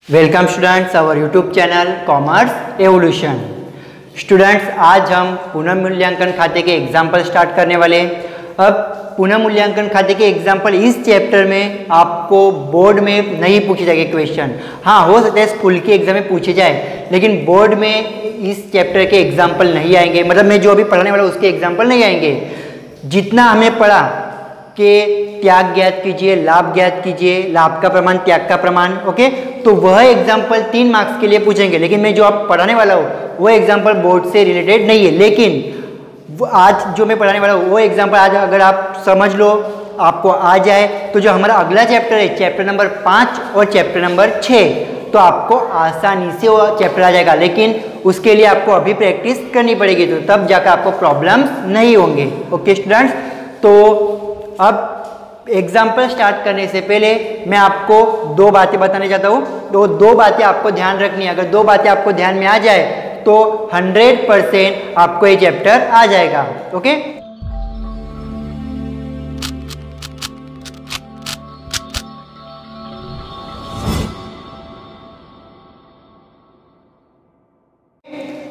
Welcome students our YouTube channel commerce evolution. Students आज हम पुनर्मूल्यांकन खाते के एग्जाम्पल स्टार्ट करने वाले। अब पुनर्मूल्यांकन खाते के एग्जाम्पल इस चैप्टर में आपको बोर्ड में नहीं पूछे जाएंगे क्वेश्चन। हाँ, हो सकता है स्कूल के एग्जाम में पूछे जाए, लेकिन बोर्ड में इस चैप्टर के एग्जाम्पल नहीं आएंगे। मतलब मैं जो अभी पढ़ाने वाला हूँ उसके एग्जाम्पल नहीं आएंगे। जितना हमने पढ़ा कि त्याग ज्ञात कीजिए, लाभ ज्ञात कीजिए, लाभ का प्रमाण, त्याग का प्रमाण, ओके, तो वह एग्जाम्पल 3 मार्क्स के लिए पूछेंगे। लेकिन मैं जो आप पढ़ाने वाला हूँ वो एग्जाम्पल बोर्ड से रिलेटेड नहीं है। लेकिन आज जो मैं पढ़ाने वाला हूँ वो एग्जाम्पल आज अगर आप समझ लो, आपको आ जाए, तो जो हमारा अगला चैप्टर है, चैप्टर नंबर 5 और चैप्टर नंबर 6, तो आपको आसानी से वो चैप्टर आ जाएगा। लेकिन उसके लिए आपको अभी प्रैक्टिस करनी पड़ेगी, तो तब जाकर आपको प्रॉब्लम्स नहीं होंगे। ओके स्टूडेंट्स, तो अब एग्जाम्पल स्टार्ट करने से पहले मैं आपको 2 बातें बताने चाहता हूँ। तो 2 बातें आपको ध्यान रखनी है। अगर 2 बातें आपको ध्यान में आ जाए तो 100% आपको ये चैप्टर आ जाएगा। ओके,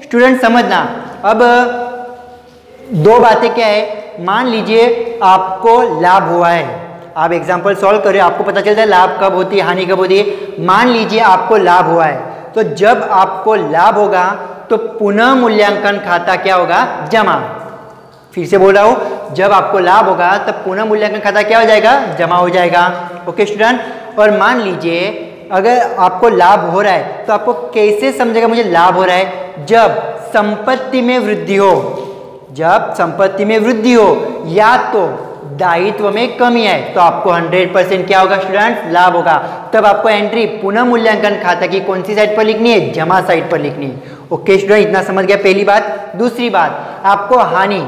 स्टूडेंट समझना। अब 2 बातें क्या है, मान लीजिए आपको लाभ हुआ है, आप एग्जाम्पल सॉल्व करें, आपको पता चलता है लाभ कब होती है, हानि कब होती है। मान लीजिए आपको लाभ हुआ है, तो जब आपको लाभ होगा तो पुनः मूल्यांकन खाता क्या होगा? जमा। फिर से बोल रहा हूँ, जब आपको लाभ होगा तब पुनः मूल्यांकन खाता क्या हो जाएगा? जमा हो जाएगा। ओके स्टूडेंट, और मान लीजिए अगर आपको लाभ हो रहा है तो आपको कैसे समझेगा मुझे लाभ हो रहा है? जब संपत्ति में वृद्धि हो, जब संपत्ति में वृद्धि हो या तो दायित्व में कमी आए, तो आपको 100% क्या होगा स्टूडेंट? लाभ होगा। तब आपको एंट्री पुनः मूल्यांकन खाता की कौन सी साइड पर लिखनी है? जमा साइड पर लिखनी है। ओके स्टूडेंट, इतना समझ गया पहली बात। दूसरी बात, आपको हानि,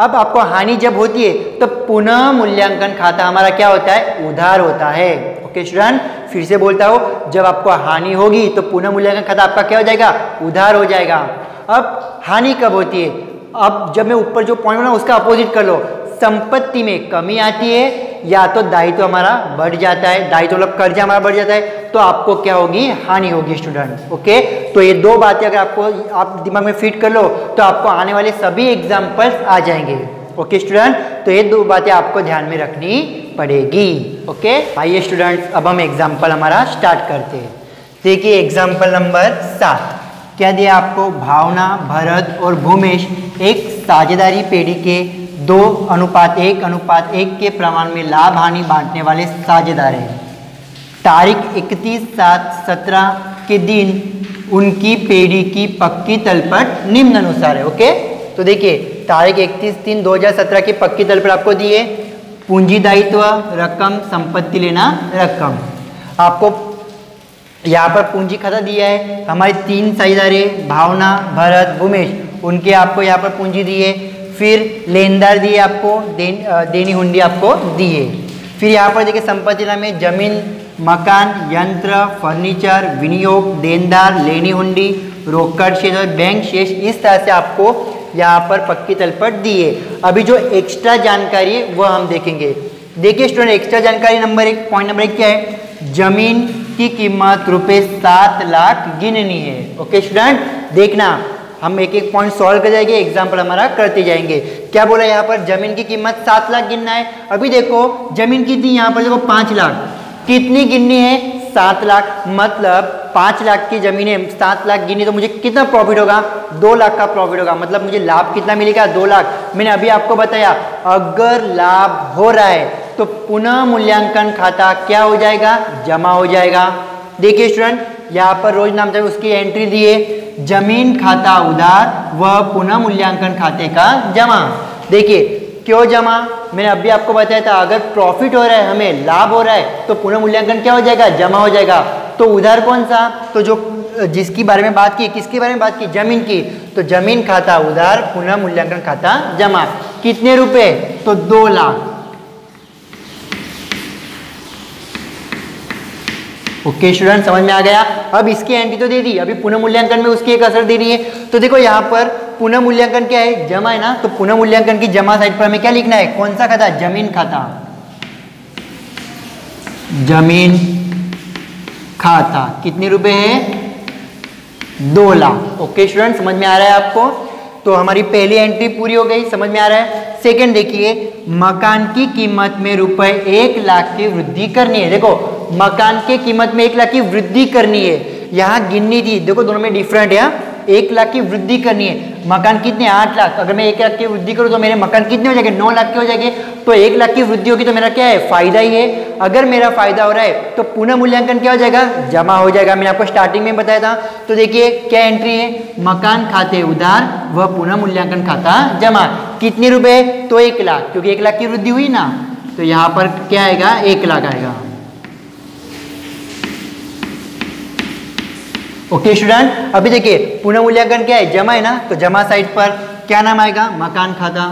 अब आपको हानि जब होती है तो पुनः मूल्यांकन खाता हमारा क्या होता है? उधार होता है। ओके स्टूडेंट, फिर से बोलता हूँ, जब आपको हानि होगी तो पुनः मूल्यांकन खाता आपका क्या हो जाएगा? उधार हो जाएगा। अब हानि कब होती है? अब जब मैं ऊपर जो पॉइंट बना उसका अपोजिट कर लो, संपत्ति में कमी आती है या तो दायित्व हमारा बढ़ जाता है, दायित्व मतलब कर्जा हमारा बढ़ जाता है, तो आपको क्या होगी? हानि होगी स्टूडेंट। ओके, तो ये 2 बातें अगर आपको आप दिमाग में फिट कर लो तो आपको आने वाले सभी एग्जाम्पल्स आ जाएंगे। ओके स्टूडेंट, तो ये 2 बातें आपको ध्यान में रखनी पड़ेगी। ओके, आइए स्टूडेंट्स, अब हम एग्जाम्पल हमारा स्टार्ट करते हैं। देखिए एग्जाम्पल नंबर 7 क्या दिया आपको? भावना, भरत और भूमेश एक साझेदारी पेढ़ी के 2:1:1 के प्रमाण में लाभ हानि बांटने वाले साझेदार हैं। तारीख 31/7/17 के दिन उनकी पेढ़ी की पक्की तलपट निम्न अनुसार है। ओके, तो देखिए तारीख 31/3/2017 की पक्की तलपट आपको दी है। पूंजी दायित्व रकम, संपत्ति लेना रकम। आपको यहाँ पर पूंजी खाता दिया है, हमारे 3 साझेदार है, भावना, भरत, भूमेश, उनके आपको यहाँ पर पूंजी दी है। फिर लेनदार दिए आपको, देनी हुंडी आपको दी है। फिर यहाँ पर देखिए संपत्ति नाम में जमीन, मकान, यंत्र, फर्नीचर, विनियोग, देनदार, लेनी हुंडी, रोकड़ शेष और बैंक शेष, इस तरह से आपको यहाँ पर पक्की तलपट दी है। अभी जो एक्स्ट्रा जानकारी है वह हम देखेंगे। देखिए स्टूडेंट, एक्स्ट्रा जानकारी नंबर 1, पॉइंट नंबर 1 क्या है? जमीन की कीमत रुपये 7 लाख गिननी है। ओके स्टूडेंट, देखना हम एक एक पॉइंट सॉल्व कर जाएंगे, एग्जाम्पल हमारा करते जाएंगे। क्या बोला यहाँ पर? जमीन की कीमत 7 लाख गिनना है। अभी देखो जमीन की थी यहाँ पर, देखो 5 लाख, कितनी गिननी है? 7 लाख। मतलब 5 लाख की जमीन है, 7 लाख गिनी, तो मुझे कितना प्रॉफिट होगा? 2 लाख का प्रॉफिट होगा। मतलब मुझे लाभ कितना मिलेगा? 2 लाख। मैंने अभी आपको बताया अगर लाभ हो रहा है तो पुनः मूल्यांकन खाता क्या हो जाएगा? जमा हो जाएगा। देखिए स्टूडेंट, यहाँ पर रोज नाम चाहिए, उसकी एंट्री दी है, जमीन खाता उधार व पुनः मूल्यांकन खाते का जमा। देखिए क्यों जमा? मैंने अभी आपको बताया था अगर प्रॉफिट हो रहा है, हमें लाभ हो रहा है, तो पुनः मूल्यांकन क्या हो जाएगा? जमा हो जाएगा। तो उधार कौन सा? तो जो जिसकी बारे में बात की, किसके बारे में बात की? जमीन की। तो जमीन खाता उधार, पुनः मूल्यांकन खाता जमा। कितने रुपए? तो 2 लाख। ओके स्टूडेंट, समझ में आ गया। अब इसकी एंट्री तो दे दी, अभी पुनः मूल्यांकन में उसकी एक असर दे रही है। तो देखो यहाँ पर पुनः मूल्यांकन क्या है? जमा है ना, तो पुनः मूल्यांकन की जमा साइड पर हमें क्या लिखना है? कौन सा खाता? जमीन खाता। जमीन खाता कितने रुपए है? 2 लाख। ओके स्टूडेंट, समझ में आ रहा है आपको? तो हमारी पहली एंट्री पूरी हो गई, समझ में आ रहा है। सेकंड देखिए, मकान की कीमत में रुपए 1 लाख की वृद्धि करनी है। देखो मकान की कीमत में 1 लाख की वृद्धि करनी है, यहाँ गिननी थी, देखो दोनों में डिफरेंट है। 1 लाख की वृद्धि करनी है, मकान कितने 8 लाख, अगर मैं 1 लाख की वृद्धि करूँ तो मेरे मकान कितने हो जाएंगे? 9 लाख के हो जाएंगे। तो 1 लाख की वृद्धि होगी तो मेरा क्या है? फायदा ही है। अगर मेरा फायदा हो रहा है तो पुनः मूल्यांकन क्या हो जाएगा? जमा हो जाएगा। मैंने आपको स्टार्टिंग में बताया था। तो देखिए क्या एंट्री है? मकान खाते उधार व पुनः मूल्यांकन खाता जमा। कितने रुपए? तो 1 लाख, क्योंकि 1 लाख की वृद्धि हुई ना, तो यहाँ पर क्या आएगा? 1 लाख आएगा। ओके स्टूडेंट, अभी देखिए पुनः मूल्यांकन क्या है? जमा है ना, तो जमा साइड पर क्या नाम आएगा? मकान खाता।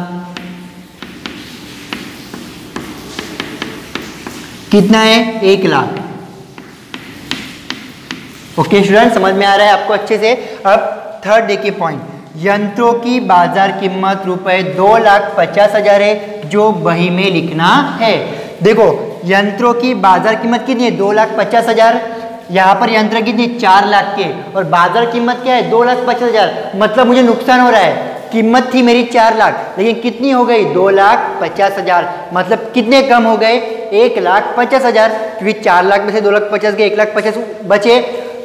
कितना है? 1 लाख। ओके स्टूडेंट, समझ में आ रहा है आपको अच्छे से? अब थर्ड देखिए पॉइंट, यंत्रों की बाजार कीमत रुपए 2,50,000 है, जो बही में लिखना है। देखो यंत्रों की बाजार कीमत कितनी है? 2,50,000। यहाँ पर यंत्र कितनी? 4 लाख के, और बाजार कीमत क्या है? 2,50,000। मतलब मुझे नुकसान हो रहा है। कीमत थी मेरी 4 लाख, लेकिन कितनी हो गई? 2,50,000। मतलब कितने कम हो गए? 1,50,000, क्योंकि 4 लाख में से 2,50,000 गए, 1,50,000 बचे।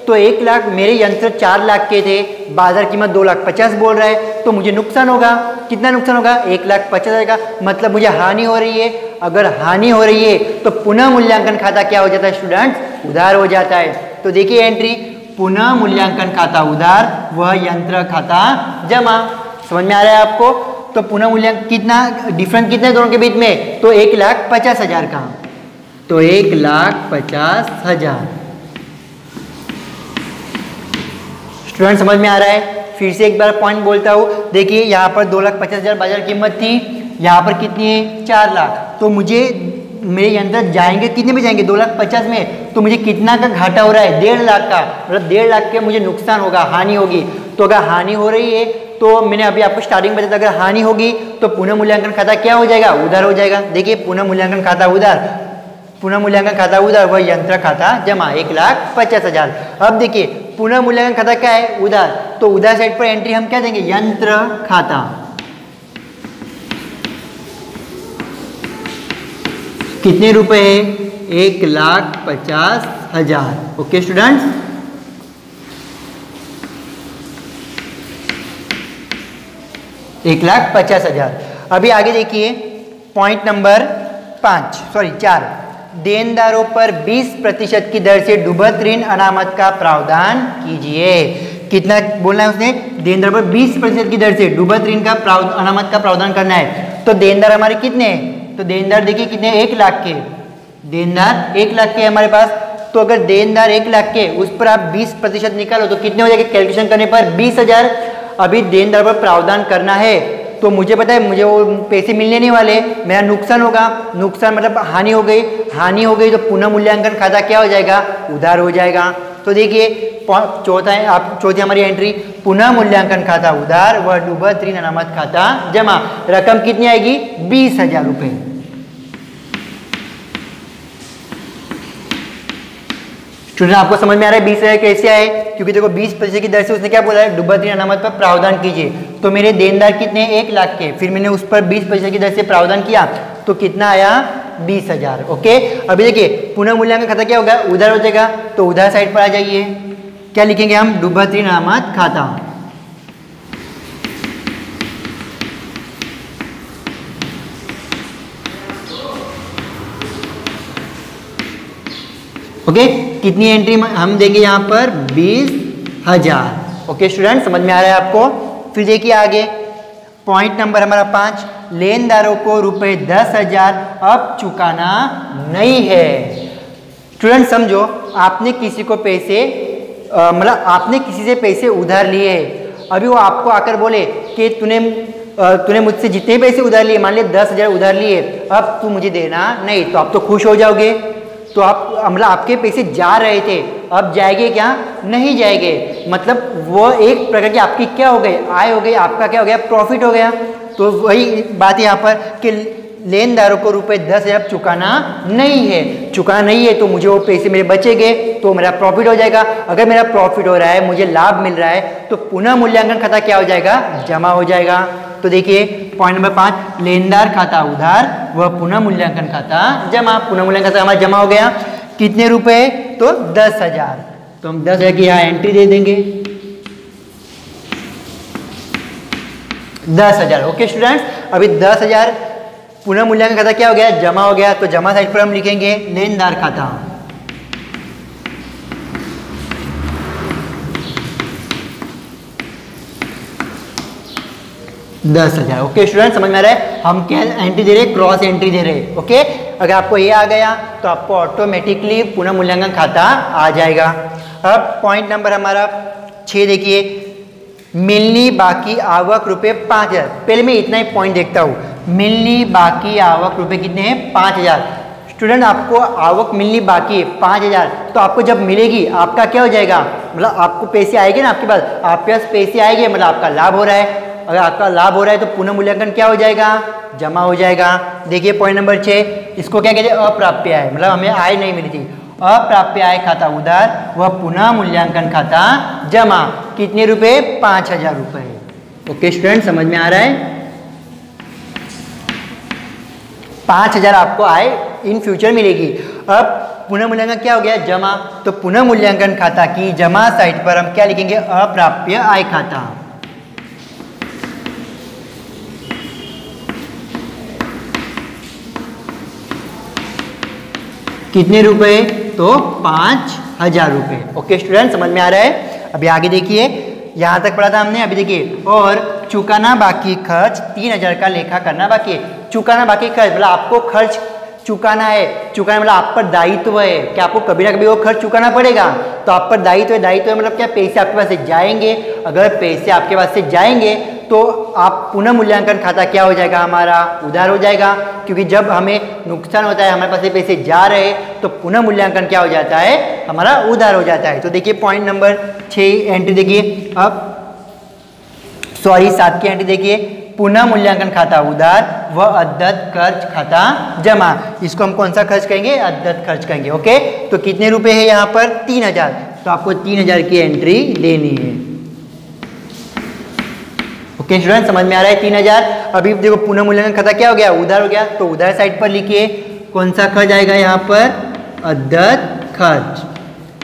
तो 1 लाख, मेरे यंत्र 4 लाख के थे, बाजार कीमत 2,50,000 बोल रहा है, तो मुझे नुकसान होगा। कितना नुकसान होगा? 1,50,000 का। मतलब मुझे हानि हो रही है। अगर हानि हो रही है तो पुनः मूल्यांकन खाता क्या हो जाता है स्टूडेंट्स? उधार हो जाता है। तो देखिए एंट्री, पुनः मूल्यांकन खाता उधार व यंत्र खाता जमा। समझ में आ रहा है आपको? तो पुनः मूल्यांकन कितना डिफरेंस कितना है दोनों के बीच में? तो 1,50,000 का। तो 1,50,000 स्टूडेंट, समझ में आ रहा है? फिर से एक बार पॉइंट बोलता हूँ। देखिए यहाँ पर 2,50,000 बाजार कीमत थी, यहाँ पर कितनी है? 4 लाख। तो मुझे मेरे यंत्र जाएंगे कितने में जाएंगे? 2,50,000 में। तो मुझे कितना का घाटा हो रहा है? 1.5 लाख का। मतलब 1.5 लाख के मुझे नुकसान होगा, हानि होगी। तो अगर हानि हो रही है तो मैंने अभी आपको स्टार्टिंग में बताया था, अगर हानि होगी तो पुनः मूल्यांकन खाता क्या हो जाएगा? उधार हो जाएगा। देखिए पुनः मूल्यांकन खाता उधार, पुनः मूल्यांकन खाता उधार व यंत्र खाता जमा 1,50,000। अब देखिए पुनः मूल्यांकन खाता क्या है? उधार। तो उधार साइड पर एंट्री हम क्या देंगे? यंत्र खाता। कितने रुपए है? 1,50,000। ओके स्टूडेंट्स, एक 1,50,000। अभी आगे देखिए पॉइंट नंबर 4, देनदारों पर 20% की दर से डूबत ऋण अनामत का प्रावधान कीजिए। कितना बोलना है उसने? देनदार पर 20% की दर से डूबत ऋण का अनामत का प्रावधान करना है। तो देनदार हमारे कितने हैं? तो देनदार देखिए कितने? 1 लाख के। देनदार 1 लाख के हमारे पास। तो अगर देनदार 1 लाख के, उस पर आप 20% निकालो तो कितने हो जाएंगे? कैलकुलेशन करने पर 20,000। अभी देनदार पर प्रावधान करना है तो मुझे पता है मुझे वो पैसे मिलने नहीं वाले, मेरा नुकसान होगा। नुकसान मतलब हानि हो गई। हानि हो गई तो पुनः मूल्यांकन खाता क्या हो जाएगा? उधार हो जाएगा। तो देखिए चौथा है, आप चौथी हमारी एंट्री, पुनः मूल्यांकन खाता उधार व डूबत ऋण अनामत खाता जमा। रकम कितनी आएगी? 20,000 रुपये। स्टूडेंट आपको समझ में आ रहा है 20,000 कैसे आए? क्योंकि देखो 20% की दर से उसने क्या बोला है? डूबत ऋण अनामत पर प्रावधान कीजिए। तो मेरे देनदार कितने? 1 लाख के, फिर मैंने उस पर 20% की दर से प्रावधान किया तो कितना आया? 20,000। ओके, अभी देखिए पुनः मूल्यांकन खाता क्या होगा? उधार हो जाएगा। तो उधार साइड पर आ जाइए, क्या लिखेंगे हम? डूबत ऋण अनामत खाता। ओके, कितनी एंट्री हम देंगे यहाँ पर? 20,000। ओके स्टूडेंट, समझ में आ रहा है आपको? फिर देखिए आगे पॉइंट नंबर हमारा 5, लेनदारों को रुपए 10,000 अब चुकाना नहीं है। स्टूडेंट समझो, आपने किसी को पैसे मतलब आपने किसी से पैसे उधार लिए, अभी वो आपको आकर बोले कि तूने मुझसे जितने पैसे उधार लिए, मान लिया 10,000 उधार लिए, अब तू मुझे देना नहीं, तो आप तो खुश हो जाओगे। तो आप मतलब आपके पैसे जा रहे थे, अब जाएंगे क्या? नहीं जाएंगे। मतलब वो एक प्रकार की आपकी क्या हो गई? आय हो गई, आपका क्या हो गया? प्रॉफिट हो गया। तो वही बात है यहाँ पर कि लेनदारों को रुपए 10,000 चुकाना नहीं है तो मुझे वो पैसे मेरे बचेंगे तो मेरा प्रॉफिट हो जाएगा। अगर मेरा प्रॉफिट हो रहा है, मुझे लाभ मिल रहा है, तो पुनः मूल्यांकन खाता क्या हो जाएगा? जमा हो जाएगा। तो देखिए पॉइंट नंबर 5, लेनदार खाता उधार व पुनः मूल्यांकन खाता जमा। पुनः मूल्यांकन खाता हमारा जमा हो गया। कितने रुपए? तो 10,000। तो हम 10,000 की यहाँ एंट्री दे देंगे, 10,000। ओके स्टूडेंट्स, अभी 10,000 पुनः मूल्यांकन खाता क्या हो गया? जमा हो गया। तो जमा साइड पर हम लिखेंगे लेनदार खाता। $10,000। ओके स्टूडेंट, समझ में आ रहा है? हम क्या एंट्री दे रहे हैं? क्रॉस एंट्री दे रहे हैं। ओके, अगर आपको ये आ गया तो आपको ऑटोमेटिकली पुनः मूल्यांकन खाता आ जाएगा। अब पॉइंट नंबर हमारा 6 देखिए, मिलनी बाकी आवक रुपए 5,000। पहले मैं इतना ही पॉइंट देखता हूँ, मिलनी बाकी आवक रुपए कितने हैं? 5,000। स्टूडेंट, आपको आवक मिलनी बाकी है 5,000, तो आपको जब मिलेगी आपका क्या हो जाएगा? मतलब आपको पैसे आएंगे ना आपके पास, आपके पास पैसे आएंगे, मतलब आपका लाभ हो रहा है। अगर आपका लाभ हो रहा है तो पुनः मूल्यांकन क्या हो जाएगा? जमा हो जाएगा। देखिए पॉइंट नंबर 6, इसको क्या कहते हैं? अप्राप्य आय, मतलब हमें आय नहीं मिली थी। अप्राप्य आय खाता उधार व पुनः मूल्यांकन खाता जमा। कितने रुपए? 5,000 रुपए। ओके स्टूडेंट, समझ में आ रहा है? 5,000 आपको आय इन फ्यूचर मिलेगी। अब पुनः मूल्यांकन क्या हो गया? जमा। तो पुनः मूल्यांकन खाता की जमा साइट पर हम क्या लिखेंगे? अप्राप्य आय खाता। कितने रुपए? तो 5,000 रुपए। ओके स्टूडेंट, समझ में आ रहा है? अभी आगे देखिए, यहाँ तक पढ़ा था हमने। अभी देखिए, और चुकाना बाकी खर्च 3,000 का लेखा करना बाकी है। चुकाना बाकी खर्च मतलब आपको खर्च चुकाना है। चुकाना मतलब आप पर दायित्व है कि आपको कभी ना कभी वो खर्च चुकाना पड़ेगा। तो आप पर दायित्व है। दायित्व है मतलब क्या? पैसे आपके पास से जाएंगे। अगर पैसे आपके पास से जाएंगे तो आप पुनः मूल्यांकन खाता क्या हो जाएगा? हमारा उधार हो जाएगा। क्योंकि जब हमें नुकसान होता है, हमारे पास से पैसे जा रहे हैं, तो पुनः मूल्यांकन क्या हो जाता है? हमारा उधार हो जाता है। तो देखिए पॉइंट नंबर 6 एंट्री देखिए। अब 7 की एंट्री देखिए, पुनः मूल्यांकन खाता उधार व अद्यत खर्च खाता जमा। इसको हम कौन सा खर्च कहेंगे? अद्यत खर्च कहेंगे। ओके, तो कितने रुपए है यहाँ पर? 3,000। तो आपको 3,000 की एंट्री देनी है। ओके स्टूडेंट, समझ में आ रहा है? 3,000। अभी देखो पुनः मूल्यांकन खाता क्या हो गया? उधार हो गया। तो उधार साइड पर लिखिए कौन सा खर्च आएगा यहाँ पर? अद्यत खर्च।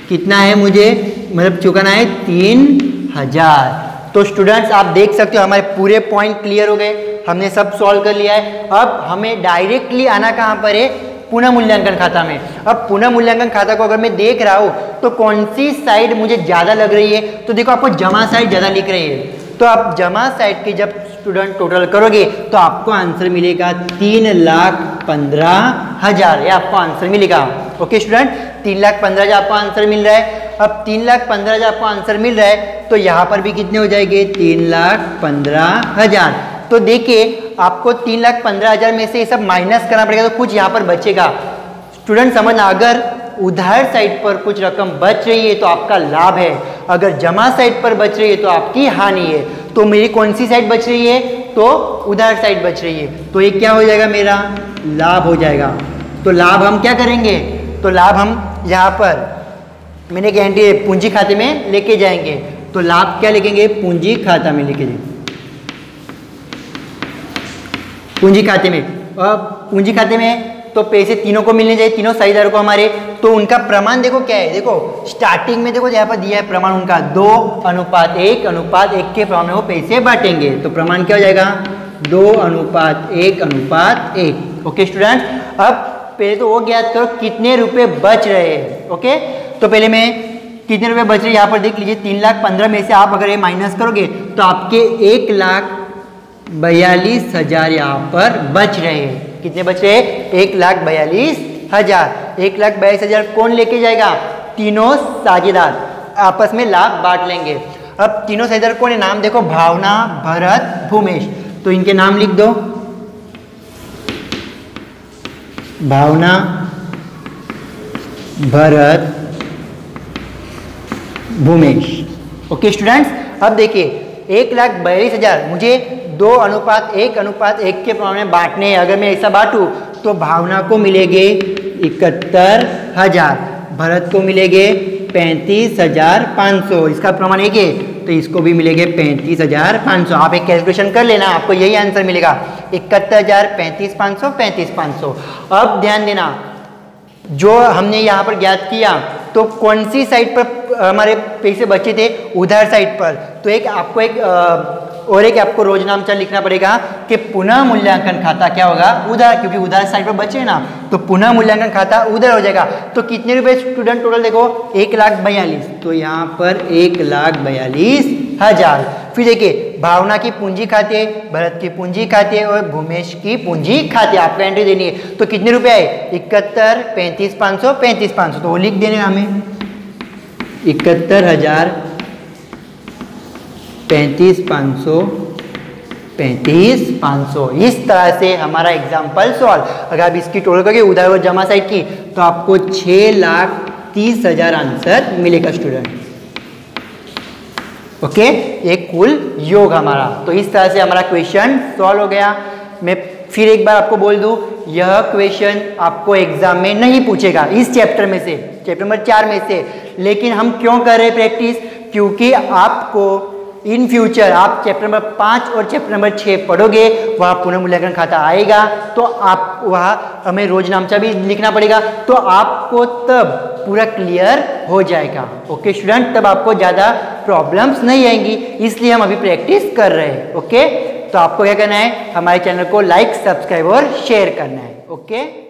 कितना है मुझे मतलब चुकाना है? 3,000। तो स्टूडेंट्स आप देख सकते हो हमारे पूरे पॉइंट क्लियर हो गए, हमने सब सॉल्व कर लिया है। अब हमें डायरेक्टली आना कहाँ पर है? पुनः मूल्यांकन खाता में। अब पुनः मूल्यांकन खाता को अगर मैं देख रहा हूँ तो कौन सी साइड मुझे ज़्यादा लग रही है? तो देखो आपको जमा साइड ज़्यादा लिख रही है। तो आप जमा साइड की जब स्टूडेंट टोटल करोगे तो आपको आंसर मिलेगा 3,15,000। ये आपको आंसर मिलेगा। ओके स्टूडेंट, 3,15,000 आपको आंसर मिल रहा है। अब 3,15,000 आपको आंसर मिल रहा है तो यहाँ पर भी कितने हो जाएंगे? 3,15,000। तो देखिए आपको 3,15,000 में से ये सब माइनस करना पड़ेगा तो कुछ यहाँ पर बचेगा। स्टूडेंट समझना, अगर उधार साइड पर कुछ रकम बच रही है तो आपका लाभ है, अगर जमा साइड पर बच रही है तो आपकी हानि है। तो मेरी कौन सी साइड बच रही है? तो उधार साइड बच रही है। तो ये क्या हो जाएगा? मेरा लाभ हो जाएगा। तो लाभ हम क्या करेंगे? तो लाभ हम यहाँ पर मैंने गारंटी पूंजी खाते में लेके जाएंगे। तो लाभ क्या लिखेंगे? पूंजी खाता में लेके जाएंगे। पूंजी खाते में, पूंजी खाते में तो पैसे तीनों को मिलने चाहिए, तीनों साझेदारों को हमारे। तो उनका प्रमाण देखो क्या है? देखो स्टार्टिंग में देखो यहाँ पर दिया है प्रमाण उनका 2:1:1 के प्रमाण में वो पैसे बांटेंगे। तो प्रमाण क्या हो जाएगा? 2:1:1। ओके स्टूडेंट, अब पहले तो वो ज्ञात करो कितने रुपए बच रहे हैं। ओके, तो पहले मैं कितने रुपए बच रहे हैं यहाँ पर देख लीजिए। 3,15,000 में से आप अगर ये माइनस करोगे तो आपके 1,42,000 यहाँ पर बच रहे हैं। कितने बच रहे हैं? 1,42,000। 1,42,000 कौन लेके जाएगा? तीनों साझेदार आपस में लाभ बांट लेंगे। अब तीनों साझेदार कौन है? नाम देखो, भावना, भरत, भूमेश। तो इनके नाम लिख दो, भावना, भरत, भूमेश। ओके स्टूडेंट्स, अब देखिए 1,42,000 मुझे 2:1:1 के प्रमाण में बांटने हैं। अगर मैं ऐसा बांटूं तो भावना को मिलेंगे 71,000, भरत को मिलेंगे 35,500। इसका प्रमाण एक है तो इसको भी मिलेंगे 35,500। आप एक कैलकुलेशन कर लेना, आपको यही आंसर मिलेगा 71,000, 35,500, 35,500। अब ध्यान देना, जो हमने यहाँ पर ज्ञात किया तो कौन सी साइड पर हमारे पैसे बचे थे? उधार साइड पर। तो एक आपको रोज नामचा लिखना पड़ेगा कि पुनः मूल्यांकन खाता क्या होगा? उधार, क्योंकि उधार साइड पर बचे ना, तो पुनः मूल्यांकन खाता उधार हो जाएगा। तो कितने रुपए स्टूडेंट टोटल देखो? 1,42,000, तो यहाँ पर 1,42,000। फिर देखिए भावना की पूंजी खाते, भरत की पूंजी खाते और भूमेश की पूंजी खाते, आपको एंट्री देनी है। तो कितने रुपए आए? 71, 35,500, 35,500, तो वो लिख देने हमें 71,000, 35,500, 35,500। इस तरह से हमारा एग्जाम्पल सॉल्व। अगर आप इसकी टोटल करके उधार और जमा साइड की तो आपको 6,30,000 आंसर मिलेगा स्टूडेंट। ओके, ये कुल योग हमारा। तो इस तरह से हमारा क्वेश्चन सॉल्व हो गया। मैं फिर एक बार आपको बोल दूं, यह क्वेश्चन आपको एग्जाम में नहीं पूछेगा इस चैप्टर में से, चैप्टर नंबर 4 में से। लेकिन हम क्यों कर रहे हैं प्रैक्टिस? क्योंकि आपको इन फ्यूचर आप चैप्टर नंबर 5 और चैप्टर नंबर 6 पढ़ोगे, वहाँ पुनः मूल्यांकन खाता आएगा, तो आप वहाँ हमें रोज नामचा भी लिखना पड़ेगा, तो आपको तब पूरा क्लियर हो जाएगा। ओके स्टूडेंट, तब आपको ज़्यादा प्रॉब्लम्स नहीं आएंगी, इसलिए हम अभी प्रैक्टिस कर रहे हैं। ओके, तो आपको क्या करना है? हमारे चैनल को लाइक, सब्सक्राइब और शेयर करना है। ओके।